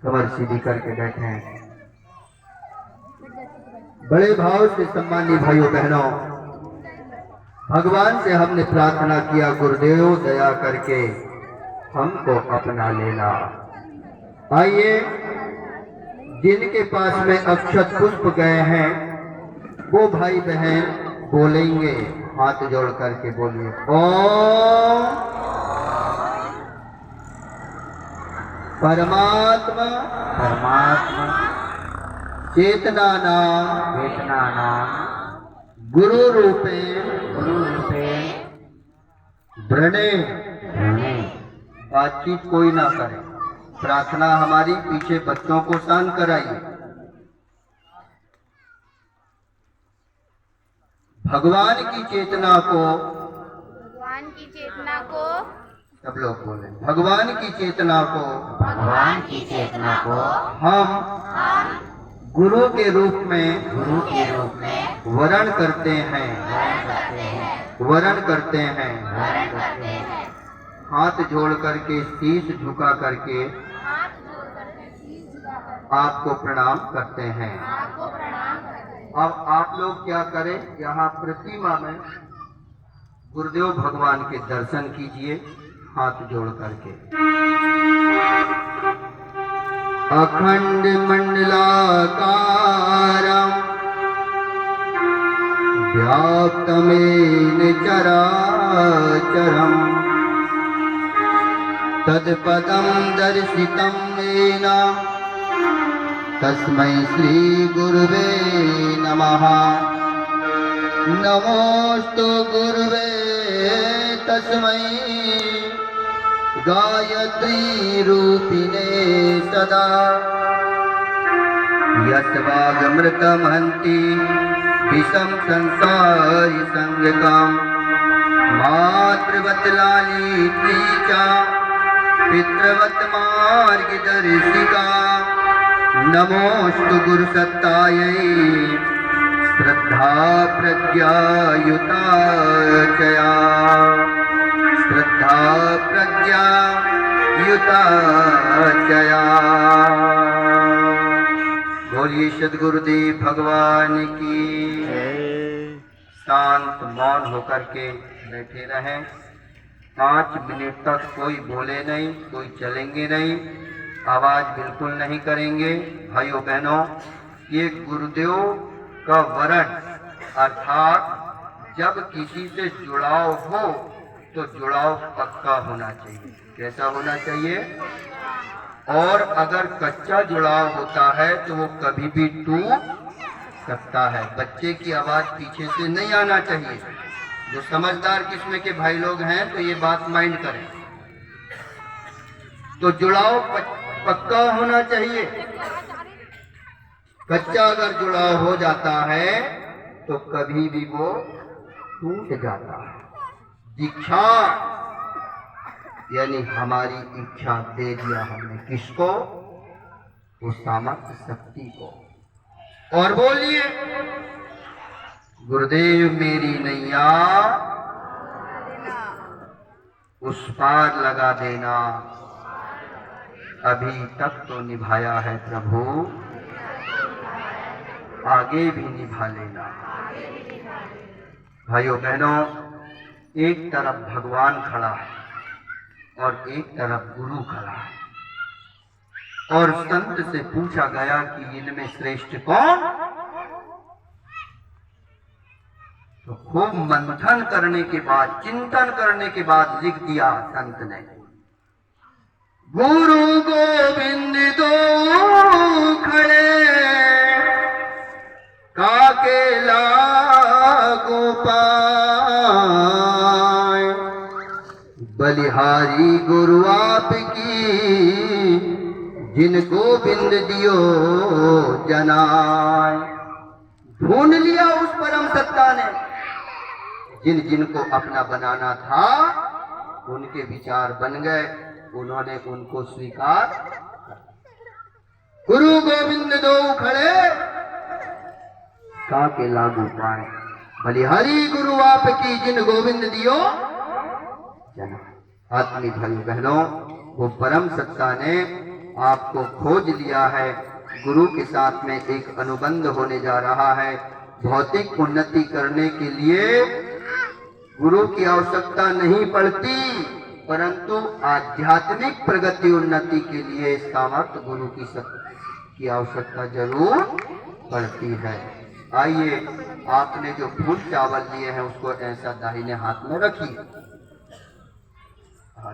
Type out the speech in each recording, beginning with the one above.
कमर सीधी करके बैठे हैं। बड़े भाव से सम्मानित भाइयों बहनों, भगवान से हमने प्रार्थना किया, गुरुदेव दया करके हमको अपना लेना। आइए, जिनके पास में अक्षत पुष्प गए हैं वो भाई बहन बोलेंगे, हाथ जोड़ करके बोलिए ओम परमात्मा परमात्मा चेतना नाम गुरु रूपे व्रणे। बातचीत कोई ना करे, प्रार्थना हमारी पीछे बच्चों को शांत कराइए। भगवान की चेतना को सब लोग बोले, भगवान की चेतना को हम गुरु के रूप में वरण करते हैं। हाथ जोड़ करके शीश झुका करके आपको प्रणाम करते हैं। अब आप लोग क्या करें, यहाँ प्रतिमा में गुरुदेव भगवान के दर्शन कीजिए हाथ जोड़ करके। अखंड मंडलाकारं व्याप्तमेन चराचरम् तत्पदं दर्शितं येन तस्मै श्री गुरुवे नमः। नमोस्तु गुरुवे तस्मै गायत्री रूपिणे सदा यस्वागमृतमहन्ति विषम संसारि संगताम् मातृवत् लालित्री च पितृवत् मार्गदर्शिका। नमोस्तु गुरुसत्तायै श्रद्धा प्रज्ञायुता चया श्रद्धा प्रज्ञायुता चया। बोलिए सद्गुरुदेव भगवान की। शांत मौन होकर के बैठे रहें। 5 मिनट तक कोई बोले नहीं, कोई चलेंगे नहीं, आवाज बिल्कुल नहीं करेंगे। भाइयों बहनों, ये गुरुदेव का वरण अर्थात जब किसी से जुड़ाव हो तो जुड़ाव पक्का होना चाहिए। कैसा होना चाहिए? और अगर कच्चा जुड़ाव होता है तो वो कभी भी टूट सकता है। बच्चे की आवाज पीछे से नहीं आना चाहिए। जो समझदार किस्म के भाई लोग हैं तो ये बात माइंड करें। तो जुड़ाव पक्का होना चाहिए। कच्चा अगर जुड़ाव हो जाता है तो कभी भी वो टूट जाता है। दीक्षा यानी हमारी इच्छा दे दिया हमने किसको? उस सामर्थ्य शक्ति को। और बोलिए गुरुदेव मेरी नैया उस पार लगा देना। अभी तक तो निभाया है प्रभु, आगे भी निभा लेना। भाइयों बहनों, एक तरफ भगवान खड़ा है और एक तरफ गुरु खड़ा है। और संत से पूछा गया कि इनमें श्रेष्ठ कौन? तो खूब मंथन करने के बाद, चिंतन करने के बाद लिख दिया संत ने, गुरु गोविंद दो खड़े काके लागो पाए। बलिहारी गुरु आपकी जिन गोविंद दियो जनाए। ढूंढ लिया उस परम सत्ता ने, जिन जिनको अपना बनाना था उनके विचार बन गए, उन्होंने उनको स्वीकार। गुरु गोविंद दो खड़े काके लागू पाए। बलिहारी गुरु आपकी जिन गोविंद दियो जना। आत्मी भाई बहनों, वो परम सत्ता ने आपको खोज लिया है, गुरु के साथ में एक अनुबंध होने जा रहा है। भौतिक उन्नति करने के लिए गुरु की आवश्यकता नहीं पड़ती, परंतु आध्यात्मिक प्रगति उन्नति के लिए सामर्थ्य गुरु की आवश्यकता जरूर पड़ती है। आइए, आपने जो फूल चावल लिए हैं उसको ऐसा दाहिने हाथ में रखिए,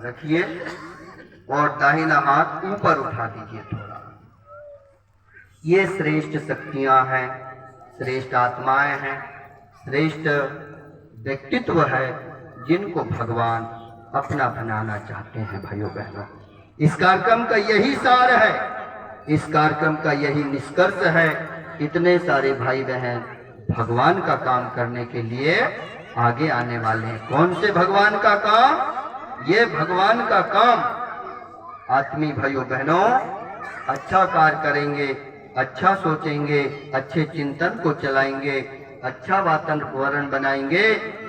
रखिए और दाहिना हाथ ऊपर उठा दीजिए थोड़ा। ये श्रेष्ठ शक्तियां हैं, श्रेष्ठ आत्माएं हैं, श्रेष्ठ व्यक्तित्व है जिनको भगवान अपना बनाना चाहते हैं। भाइयों बहनों, इस कार्यक्रम का यही सार है, इस कार्यक्रम का यही निष्कर्ष है। इतने सारे भाई बहन भगवान का काम करने के लिए आगे आने वाले हैं। कौन से भगवान का काम? ये भगवान का काम। आत्मीय भाइयों बहनों, अच्छा कार्य करेंगे, अच्छा सोचेंगे, अच्छे चिंतन को चलाएंगे, अच्छा वातावरण बनाएंगे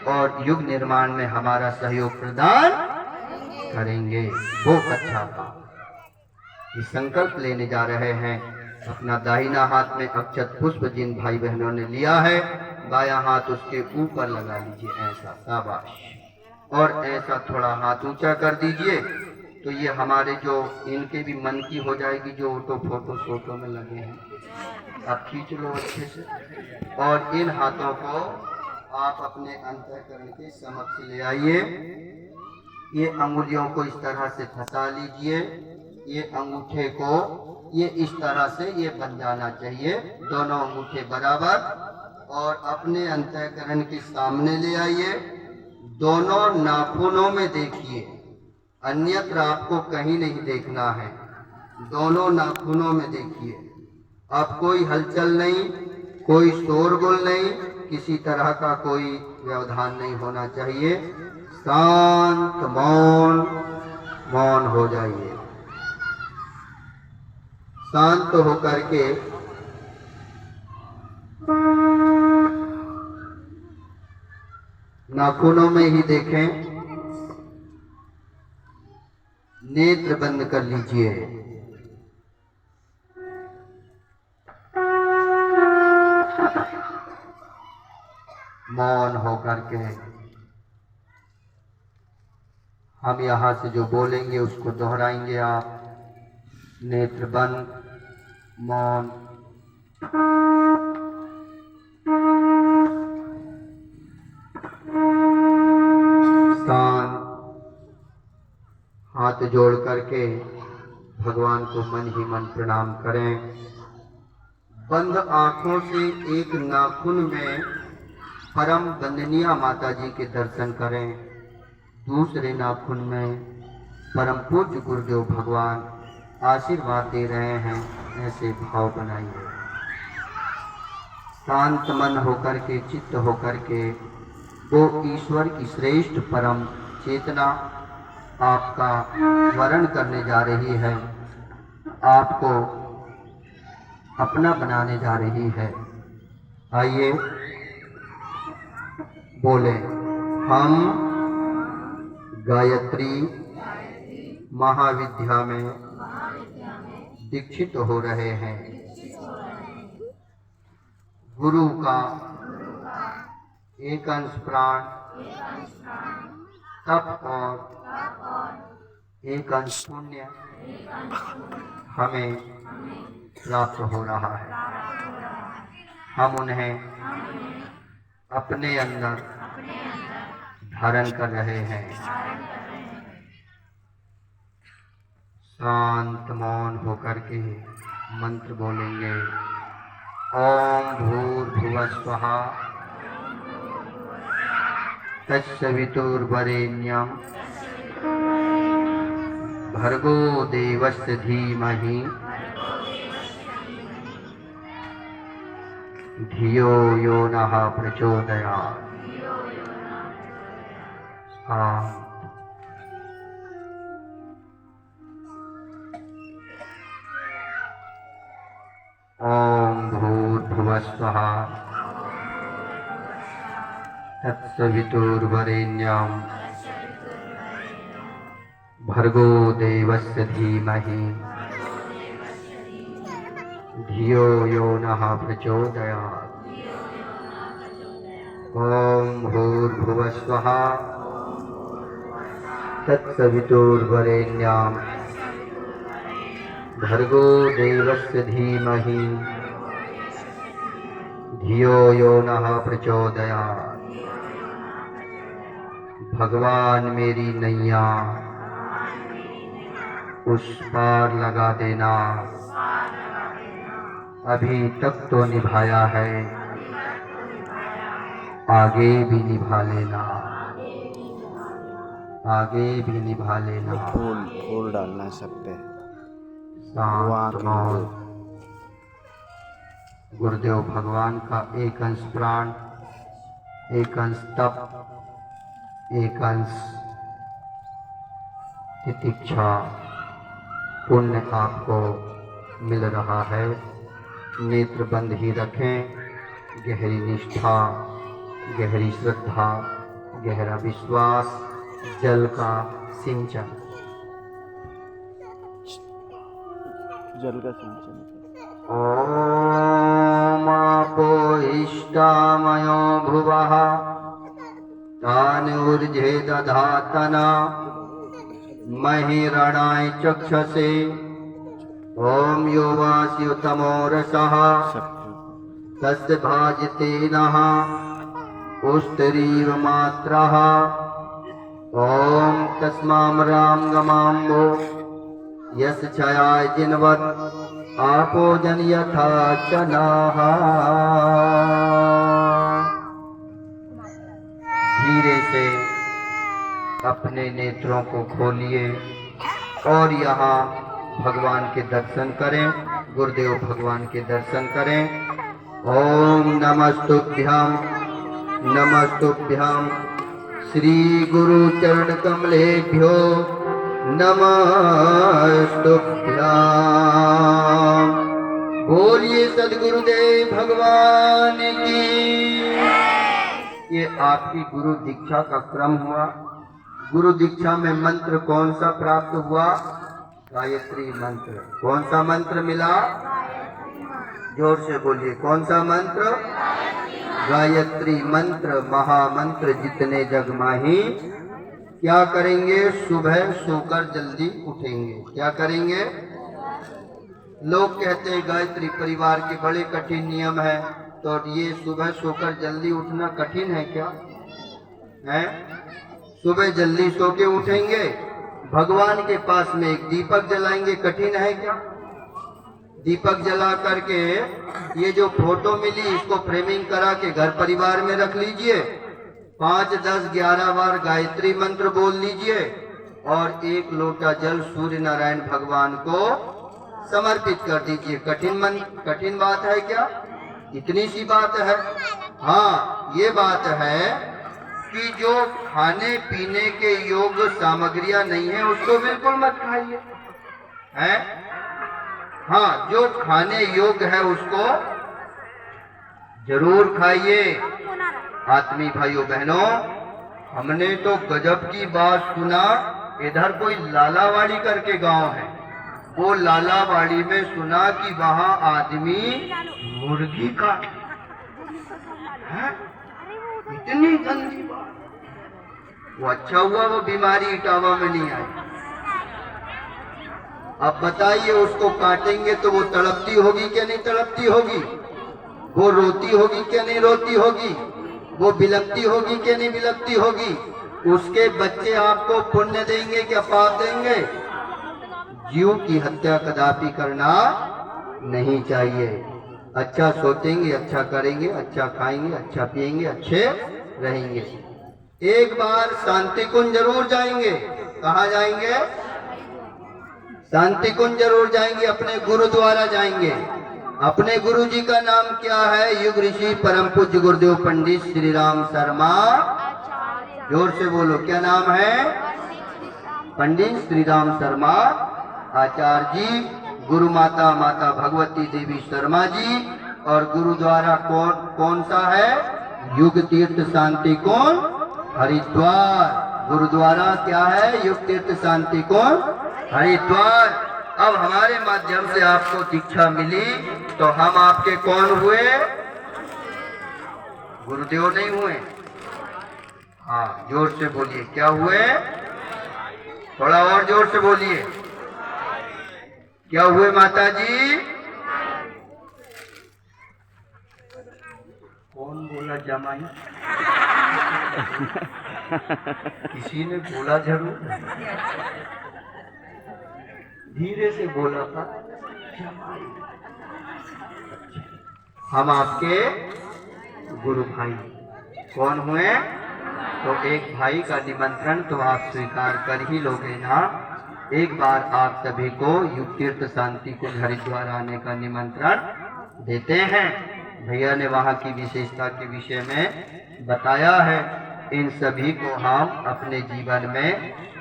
और युग निर्माण में हमारा सहयोग प्रदान करेंगे। वो अच्छा काम ये संकल्प लेने जा रहे हैं। अपना दाहिना हाथ में अक्षत पुष्प जिन भाई बहनों ने लिया है, बायां हाथ उसके ऊपर लगा लीजिए, ऐसा, शाबाश। और ऐसा थोड़ा हाथ ऊंचा कर दीजिए, तो ये हमारे जो इनके भी मन की हो जाएगी, जो तो फोटो में लगे हैं, आप खींच लो अच्छे से। और इन हाथों को आप अपने अंतःकरण के समक्ष ले आइए। ये अंगुलियों को इस तरह से फंसा लीजिए, ये अंगूठे को ये इस तरह से ये बन जाना चाहिए, दोनों अंगूठे बराबर। और अपने अंतःकरण के सामने ले आइए, दोनों नाखूनों में देखिए, अन्यत्र आपको कहीं नहीं देखना है, दोनों नाखूनों में देखिए। अब कोई हलचल नहीं, कोई शोरगुल नहीं, किसी तरह का कोई व्यवधान नहीं होना चाहिए। शांत मौन हो जाइए। शांत होकर के नाखूनों में ही देखें, नेत्र बंद कर लीजिए। मौन होकर के हम यहाँ से जो बोलेंगे उसको दोहराएंगे आप। नेत्र बंद, मौन। शांत, हाथ जोड़ करके भगवान को मन ही मन प्रणाम करें। बंद आंखों से एक नाखून में परम वंदनीय माता जी के दर्शन करें, दूसरे नाखून में परम पूज्य गुरुदेव भगवान आशीर्वाद दे रहे हैं, ऐसे भाव बनाइए। शांत मन होकर के, चित्त होकर के वो ईश्वर की श्रेष्ठ परम चेतना आपका वर्ण करने जा रही है, आपको अपना बनाने जा रही है। आइए बोले, हम गायत्री महाविद्या में दीक्षित हो रहे हैं। गुरु का एक अंश प्राण, तप और एक अंश पुण्य हमें प्राप्त हो रहा है। हम उन्हें अपने अंदर धारण कर रहे हैं। शांत मौन होकर के मंत्र बोलेंगे। ओम भूर्भुवः स्वः तत्सवितुर्वरेण्यं भर्गो देवस्य धीमहि धियो यो नः प्रचोदयात्। ओम भूर्भुवः स्वः तत्सवितुर्वरेण्यं भर्गो देवस्य धीमहि धियो यो नः प्रचोदयात्। ओम भूर्भुवः स्वः तत्सवितुर्वरेण्यं भर्गो देवस्य धीमहि धियो यो नः प्रचोदयात्। भगवान मेरी नैया उस पार लगा देना, अभी तक तो निभाया है, आगे भी निभा लेना, आगे भी निभा लेना। फूल डालना सब पे। शांत मौन। गुरुदेव भगवान का एक अंश प्राण, एक अंश तप, एक अंश तितिक्षा पुण्य आपको मिल रहा है। नेत्र बंद ही रखें। गहरी निष्ठा, गहरी श्रद्धा, गहरा विश्वास, जल का सिंचन। जल का सिंचन। ओम आपो इष्टामयो भुवः तान ऊर्जे दधातना महिरणाय चक्षसे। ओम यो वास्युतमो रसः तस्य भाजते नः उष्टरीव मात्रः। ओम तस्मामराम गमाम्बो यस्य छयाय जिनवत् आपो जन यथा चनाः। धीरे से अपने नेत्रों को खोलिए और यहाँ भगवान के दर्शन करें, गुरुदेव भगवान के दर्शन करें। ओम नमस्तुभ्यं नमस्तुभ्यं श्री गुरु चरण कमलेभ्यो नमस्तुभ्यं। बोलिए सद्गुरुदेव भगवान की। ये आपकी गुरु दीक्षा का क्रम हुआ। गुरु दीक्षा में मंत्र कौन सा प्राप्त हुआ? गायत्री मंत्र। कौन सा मंत्र मिला? जोर से बोलिए, कौन सा मंत्र? गायत्री मंत्र, महामंत्र जितने जग माही। क्या करेंगे? सुबह सोकर जल्दी उठेंगे। क्या करेंगे? लोग कहते हैं गायत्री परिवार के बड़े कठिन नियम है, तो ये सुबह सोकर जल्दी उठना कठिन है क्या? है? सुबह जल्दी सो के उठेंगे, भगवान के पास में एक दीपक जलाएंगे, कठिन है क्या? दीपक जला करके ये जो फोटो मिली इसको फ्रेमिंग करा के घर परिवार में रख लीजिए। 5, 10, 11 बार गायत्री मंत्र बोल लीजिए और 1 लोटा जल सूर्य नारायण भगवान को समर्पित कर दीजिए। कठिन बात है क्या? इतनी सी बात है। हाँ, ये बात है कि जो खाने पीने के योग्य सामग्रियां नहीं है उसको बिल्कुल मत खाइए, है? हाँ, जो खाने योग्य है उसको जरूर खाइए। आत्मी भाइयों बहनों, हमने तो गजब की बात सुना। इधर कोई लालावाड़ी करके गांव है, वो लालावाड़ी में सुना कि वहां आदमी मुर्गी काट है। इतनी गंदी बात। वो अच्छा हुआ वो बीमारी इटावा में नहीं आई। अब बताइए, उसको काटेंगे तो वो तड़पती होगी क्या नहीं तड़पती होगी? वो रोती होगी क्या नहीं रोती होगी? वो बिलकती होगी क्या नहीं बिलकती होगी? उसके बच्चे आपको पुण्य देंगे क्या पाप देंगे? जीव की हत्या कदापि करना नहीं चाहिए। अच्छा सोचेंगे, अच्छा करेंगे, अच्छा खाएंगे, अच्छा पिएंगे, अच्छे रहेंगे। एक बार शांति कुंज जरूर जाएंगे। कहाँ जाएंगे? शांति कुंज जरूर जाएंगे, अपने गुरुद्वारा जाएंगे। अपने गुरु जी का नाम क्या है? युग ऋषि परम पूज्य गुरुदेव पंडित श्री राम शर्मा। जोर से बोलो, क्या नाम है? पंडित श्री राम शर्मा आचार्य जी। गुरु माता माता भगवती देवी शर्मा जी। और गुरुद्वारा कौन सा है? युग तीर्थ शांति कुंज हरिद्वार। गुरुद्वारा क्या है? युग तीर्थ शांति कुंज हरिद्वार। अब हमारे माध्यम से आपको दीक्षा मिली तो हम आपके कौन हुए? गुरुदेव नहीं हुए। हाँ, जोर से बोलिए, क्या हुए? थोड़ा और जोर से बोलिए, क्या हुए माता जी? कौन बोला जमाई? किसी ने बोला जरूर, धीरे से बोला था जमाई। हम आपके गुरु भाई कौन हुए? तो एक भाई का निमंत्रण तो आप स्वीकार कर ही लोगे ना। एक बार आप सभी को युग तीर्थ शांति कुंज हरिद्वार आने का निमंत्रण देते हैं। भैया ने वहाँ की विशेषता के विषय में बताया है। इन सभी को हम अपने जीवन में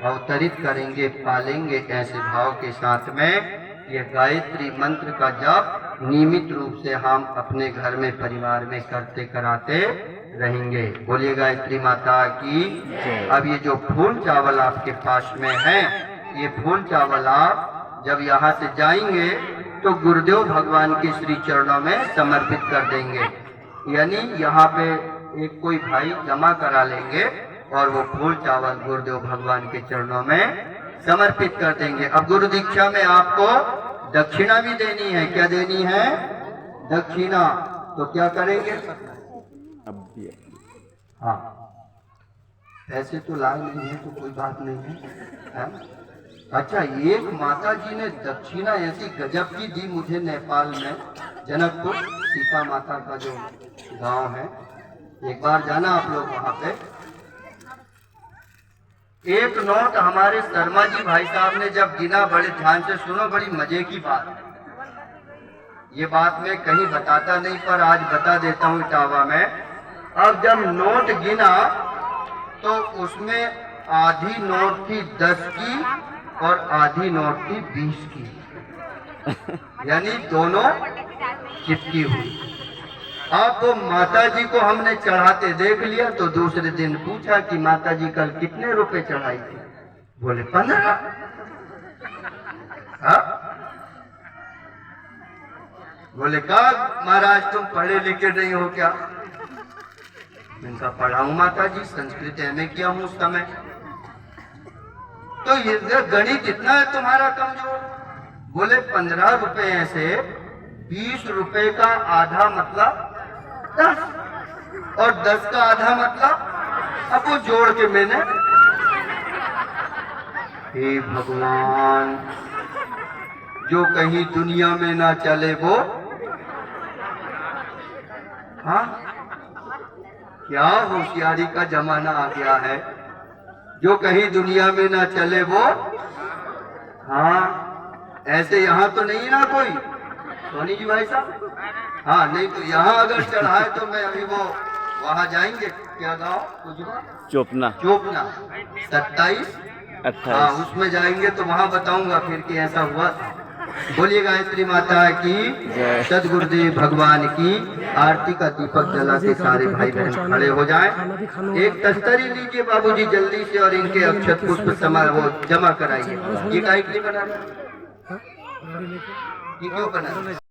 अवतरित करेंगे, पालेंगे ऐसे भाव के साथ में। यह गायत्री मंत्र का जप नियमित रूप से हम अपने घर में, परिवार में करते कराते रहेंगे। बोलिए गायत्री माता की। अब ये जो फूल चावल आपके पास में है, ये फूल चावल आप जब यहाँ से जाएंगे तो गुरुदेव भगवान के श्री चरणों में समर्पित कर देंगे। यानी यहाँ पे एक कोई भाई जमा करा लेंगे और वो फूल चावल गुरुदेव भगवान के चरणों में समर्पित कर देंगे। अब गुरु दीक्षा में आपको दक्षिणा भी देनी है। क्या देनी है? दक्षिणा। तो क्या करेंगे? हाँ, ऐसे तो लाए नहीं है तो कोई बात नहीं है। अच्छा, एक माता जी ने दक्षिणा ऐसी गजब की दी मुझे नेपाल में, जनकपुर सीता माता का जो गांव है, एक बार जाना आप लोग वहां पे। एक नोट हमारे शर्मा जी भाई साहब ने जब गिना, बड़े ध्यान से सुनो, बड़ी मजे की बात है। ये बात मैं कहीं बताता नहीं पर आज बता देता हूँ इटावा में। अब जब नोट गिना तो उसमें आधी नोट थी 10 की और आधी नोट थी 20 की, यानी दोनों चिपकी हुई। अब वो माता जी को हमने चढ़ाते देख लिया तो दूसरे दिन पूछा कि माता जी कल कितने रुपए चढ़ाई थी? बोले 15। बोले कहा महाराज तुम पढ़े लिखे नहीं हो क्या? इनका पढ़ा हूं माता जी, संस्कृत एमए किया हूं उस समय। तो ये गणित इतना है तुम्हारा कमजोर? बोले 15 रुपए से 20 रुपए का आधा मतलब 10 और 10 का आधा मतलब, अब वो जोड़ के मैंने, हे भगवान, जो कहीं दुनिया में ना चले वो, हाँ, क्या होशियारी का जमाना आ गया है। जो कहीं दुनिया में ना चले वो, हाँ, ऐसे यहाँ तो नहीं ना कोई सोनी जी भाई साहब? हाँ, नहीं तो यहाँ अगर चढ़ाए तो मैं अभी वो वहाँ जाएंगे, क्या गाँव? चोपना। चोपना 27, 28। हाँ, उसमें जाएंगे तो वहाँ बताऊंगा फिर कि ऐसा हुआ था। बोलिए गायत्री माता की, सदगुरुदेव भगवान की। आरती का दीपक जला के सारे भाई बहन खड़े हो जाएं। एक तस्तरी लीजिए बाबूजी जल्दी से और इनके अक्षत पुष्प वो जमा कराइए। ये गायत्री बना रहे, ये क्यों बना?